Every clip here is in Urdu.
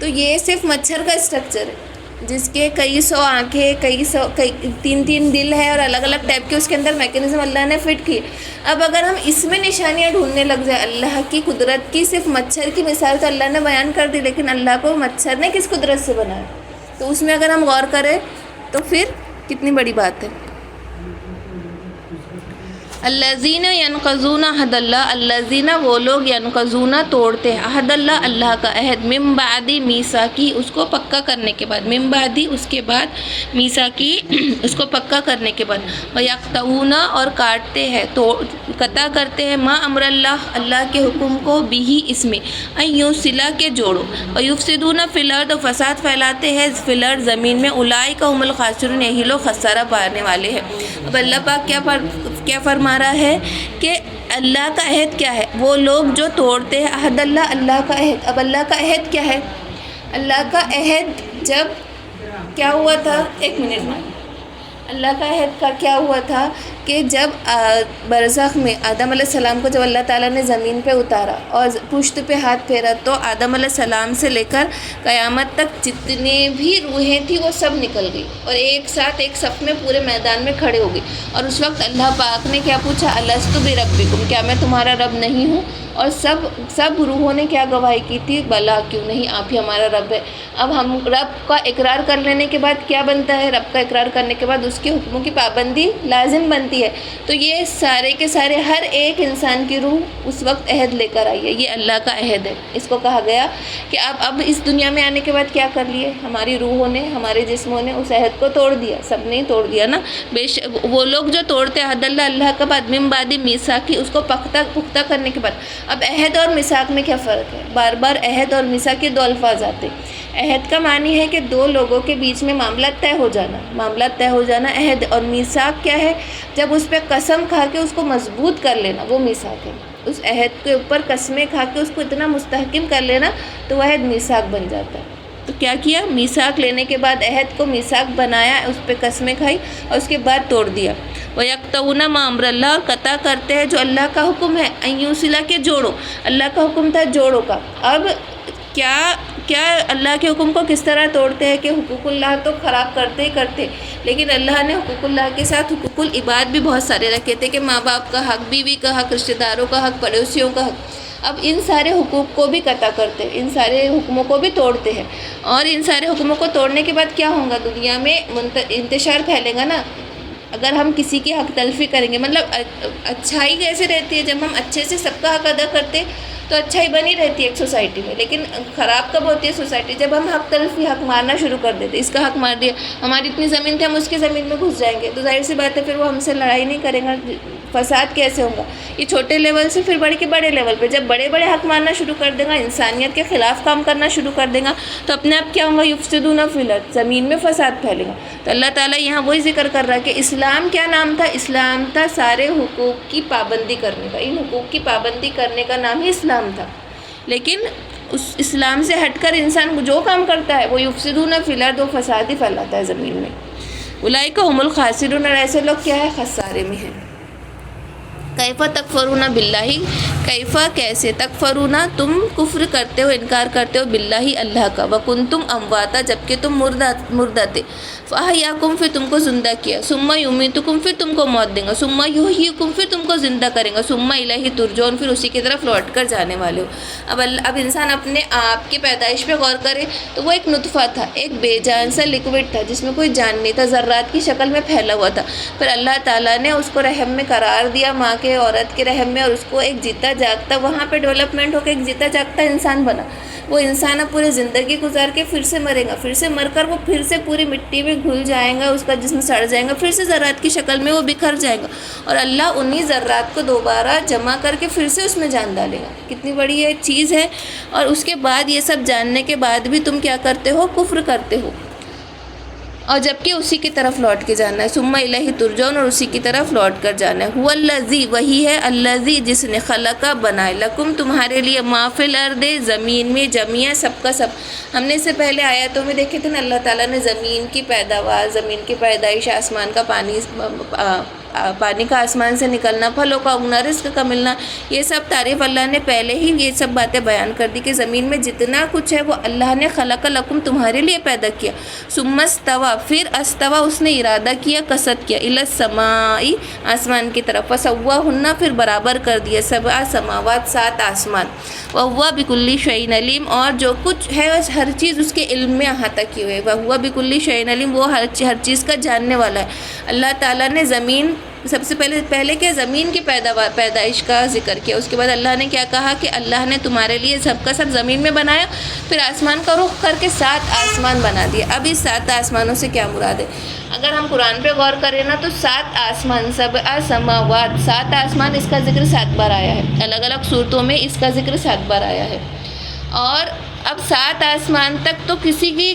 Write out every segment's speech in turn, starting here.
تو یہ صرف مچھر کا اسٹرکچر ہے جس کے کئی سو آنکھیں، کئی تین دل ہے اور الگ الگ ٹائپ کے اس کے اندر میکینزم اللہ نے فٹ کی. اب اگر ہم اس میں نشانیاں ڈھونڈنے لگ جائیں اللہ کی قدرت کی، صرف مچھر کی مثال تو اللہ نے بیان کر دی، لیکن اللہ کو مچھر نے کس قدرت سے بنایا، تو اس میں اگر ہم غور کریں تو پھر کتنی بڑی بات ہے. الذین ینقضون عہد اللہ، الذین وہ لوگ ینقضون توڑتے ہیں عہد اللہ، اللہ کا عہد، من بعد میثاقی اس کو پکا کرنے کے بعد، من بعد اس کے بعد، میثاقی اس کو پکا کرنے کے بعد، ویقطعون اور کاٹتے ہیں، قطع کرتے ہیں، ما امر اللہ اللہ کے حکم کو، بھی اس میں، ان یوصلا کے جوڑو، ویفسدون فی الارض فساد پھیلاتے ہیں فی الارض زمین میں، اولئک هم الخاسرون یہی لوگ خسارہ پانے والے ہیں. اب اللہ پاک کیا فرما رہا ہے کہ اللہ کا عہد کیا ہے، وہ لوگ جو توڑتے ہیں عہد اللہ، اللہ کا عہد. اب اللہ کا عہد کیا ہے؟ اللہ کا عہد جب کیا ہوا تھا، ایک منٹ میں، اللہ کا عہد کا کیا ہوا تھا کہ جب برزخ میں آدم علیہ السلام کو جب اللہ تعالیٰ نے زمین پہ اتارا اور پشت پہ ہاتھ پھیرا تو آدم علیہ السلام سے لے کر قیامت تک جتنے بھی روحیں تھیں وہ سب نکل گئی اور ایک ساتھ ایک صف میں پورے میدان میں کھڑے ہو گئی. اور اس وقت اللہ پاک نے کیا پوچھا، الستُ بربکم، کیا میں تمہارا رب نہیں ہوں؟ اور سب روحوں نے کیا گواہی کی تھی، بلا کیوں نہیں، آپ ہی ہمارا رب ہے. اب ہم رب کا اقرار کر لینے کے بعد کیا بنتا ہے، رب کا اقرار کرنے کے بعد اس کے حکموں کی پابندی لازم بنتی ہے. تو یہ سارے کے سارے ہر ایک انسان کی روح اس وقت عہد لے کر آئی ہے، یہ اللہ کا عہد ہے. اس کو کہا گیا کہ اب اس دنیا میں آنے کے بعد کیا کر لیے، ہماری روحوں نے، ہمارے جسموں نے اس عہد کو توڑ دیا، سب نے توڑ دیا نا. وہ لوگ جو توڑتے عہد اللہ، اللہ کا بعد من بعد میثاقی اس کو پختہ کرنے کے بعد. اب عہد اور میثاق میں کیا فرق ہے؟ بار بار عہد اور میثاق کے دو الفاظ آتے. عہد کا معنی ہے کہ دو لوگوں کے بیچ میں معاملات طے ہو جانا عہد. اور میثاق کیا ہے؟ جب اس پہ قسم کھا کے اس کو مضبوط کر لینا، وہ میثاق ہے. اس عہد کے اوپر قسمیں کھا کے اس کو اتنا مستحکم کر لینا تو وہ عہد میثاق بن جاتا ہے. تو کیا کیا، میثاق لینے کے بعد عہد کو میثاق بنایا، اس پہ قسمیں کھائی اور اس کے بعد توڑ دیا. وَيَقْطَعُونَ مَا أَمْرَ اللَّهِ قطع کرتے ہیں جو اللہ کا حکم ہے، ان یوصلا کے جوڑو، اللہ کا حکم تھا جوڑو کا. اب کیا اللہ کے حکم کو کس طرح توڑتے ہیں کہ حقوق اللہ تو خراب کرتے، لیکن اللہ نے حقوق اللہ کے ساتھ حقوق العباد بھی بہت سارے رکھے تھے کہ ماں باپ کا حق، بیوی کا حق، رشتہ داروں کا حق، پڑوسیوں کا حق. اب ان سارے حقوق کو بھی قطع کرتے ہیں، ان سارے حکموں کو بھی توڑتے ہیں. اور ان سارے حکموں کو توڑنے کے بعد کیا ہوگا، دنیا میں انتشار پھیلے گا نا. اگر ہم کسی کی حق تلفی کریں گے، مطلب اچھائی کیسے رہتی ہے، جب ہم اچھے سے سب کا حق ادا کرتے تو اچھائی بنی رہتی ہے ایک سوسائٹی میں. لیکن خراب کب ہوتی ہے سوسائٹی، جب ہم حق تلفی، حق مارنا شروع کر دیتے. اس کا حق مار دیا، ہماری اتنی زمین تھی ہم اس کی زمین میں گھس جائیں گے تو ظاہر سی بات ہے پھر وہ ہم سے لڑائی نہیں کریں گا. فساد کیسے ہوگا، یہ چھوٹے لیول سے پھر بڑھ کے بڑے لیول پہ جب بڑے حق مارنا شروع کر دیں گا، انسانیت کے خلاف کام کرنا شروع کر دیں گا تو اپنے آپ کیا ہوگا، یفسدون فی الارض، زمین میں فساد پھیلے گا. تو اللہ تعالیٰ یہاں وہی ذکر کر رہا ہے کہ اسلام کیا نام تھا، اسلام تھا سارے حقوق کی پابندی کرنے کا. ان حقوق کی پابندی کرنے کا نام ہی اسلام تھا. لیکن اس اسلام سے ہٹ کر انسان جو کام کرتا ہے وہ یفسدون فی الارض، وہ فساد ہی پھیلاتا ہے زمین میں. اولئک هم الخاسرون، اور ایسے لوگ کیا ہے، خسارے میں ہیں. کیف تکفرون باللہ، کیف کیسے، تکفرون تم کفر کرتے ہو، انکار کرتے ہو، باللہ اللہ کا، وکنتم امواتا جبکہ تم مردہ تھے، فاحیاکم پھر تم کو زندہ کیا، ثم یمیتکم پھر تم کو موت دیں گا، ثم یحییکم پھر تم کو زندہ کریں گا، ثم الیہ ترجعون پھر اسی کی طرف لوٹ کر جانے والے ہو. اب انسان اپنے آپ کی پیدائش پہ غور کرے تو وہ ایک نطفہ تھا، ایک بے جان سا لکوڈ تھا جس میں کوئی جان نہیں تھا، ذرات کی شکل میں پھیلا ہوا تھا. پھر اللہ تعالیٰ نے اس کو رحم میں قرار دیا، ماں کے عورت کے رحم میں، اور اس کو ایک جیتا جاگتا، وہاں پہ ڈیولپمنٹ ہو کے ایک جیتا جاگتا انسان بنا. وہ انسان اب پورے زندگی گزار کے پھر سے مرے گا، پھر سے مر کر وہ پھر سے پوری مٹی میں گھل جائے گا، اس کا جسم سڑ جائے گا، پھر سے ذرات کی شکل میں وہ بکھر جائے گا، اور اللہ انہی ذرات کو دوبارہ جمع کر کے پھر سے اس میں جان ڈالے گا. کتنی بڑی یہ چیز ہے. اور اس کے بعد یہ سب جاننے کے بعد بھی تم کیا کرتے ہو، کفر کرتے ہو، اور جبکہ اسی کی طرف لوٹ کے جانا ہے. ثم الیہ ترجعون، اور اسی کی طرف لوٹ کر جانا ہے. هو الذی، وہی ہے، الذی جس نے، خلق بنائے، لکم تمہارے لیے، ما فی الارض زمین میں، جمیع سب کا سب. ہم نے اس سے پہلے آیاتوں میں دیکھے تھے نا، اللہ تعالیٰ نے زمین کی پیداوار، زمین کی پیدائش، آسمان کا پانی، پانی کا آسمان سے نکلنا، پھلوں کا اگنا، رزق کا ملنا، یہ سب تعریف اللہ نے پہلے ہی یہ سب باتیں بیان کر دی کہ زمین میں جتنا کچھ ہے وہ اللہ نے خلق لکم تمہارے لیے پیدا کیا. ثم استوى، پھر استوى اس نے ارادہ کیا، قصد کیا، الی السماء آسمان کی طرف، فسواہن پھر برابر کر دیا، سبع سماوات 7 آسمان، وہو بکل شیء علیم اور جو کچھ ہے ہر چیز اس کے علم میں احاطہ کی ہوئی ہے، وہو بکل شیء علیم وہ ہر چیز کا جاننے والا ہے. اللہ تعالیٰ نے زمین سب سے پہلے کیا زمین کی پیدائش کا ذکر کیا، اس کے بعد اللہ نے کیا کہا کہ اللہ نے تمہارے لیے سب کا سب زمین میں بنایا، پھر آسمان کا رخ کر کے 7 آسمان بنا دیا. اب اس 7 آسمانوں سے کیا مراد ہے؟ اگر ہم قرآن پہ غور کریں نا تو 7 آسمان، سبع سماوات، 7 آسمان، اس کا ذکر 7 بار آیا ہے، الگ الگ صورتوں میں اس کا ذکر 7 بار آیا ہے. اور اب 7 آسمان تک تو کسی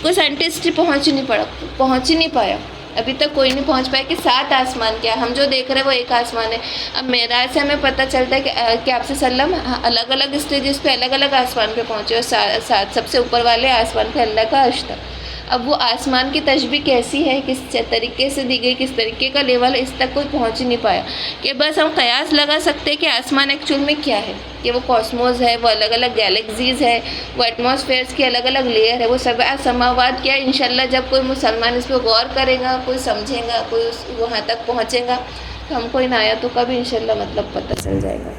کو سائنٹسٹ پہنچ ہی نہیں پایا، ابھی تک کوئی نہیں پہنچ پایا کہ 7 آسمان کیا. ہم جو دیکھ رہے ہیں وہ ایک آسمان ہے. اب معراج سے ہمیں پتہ چلتا ہے کہ آپ صلی اللہ علیہ وسلم الگ الگ اسٹیجز پہ الگ الگ آسمان پہ پہنچے، اور سب سے اوپر والے آسمان پہ اللہ کا عرش تھا. اب وہ آسمان کی تشبیہ کیسی ہے، کس طریقے سے دی گئی، کس طریقے کا لیول ہے، اس تک کوئی پہنچ ہی نہیں پایا. کہ بس ہم قیاس لگا سکتے کہ آسمان ایکچوئل میں کیا ہے، کہ وہ کاسموس ہے، وہ الگ الگ گیلیکسیز ہے، وہ ایٹماسفیئرس کی الگ الگ لیئر ہے، وہ سبع سماوات کیا ہے. انشاءاللہ جب کوئی مسلمان اس پہ غور کرے گا، کوئی سمجھے گا، کوئی وہاں تک پہنچے گا تو ہم کو ان آیاتوں کا بھی انشاءاللہ مطلب پتہ چل جائے گا.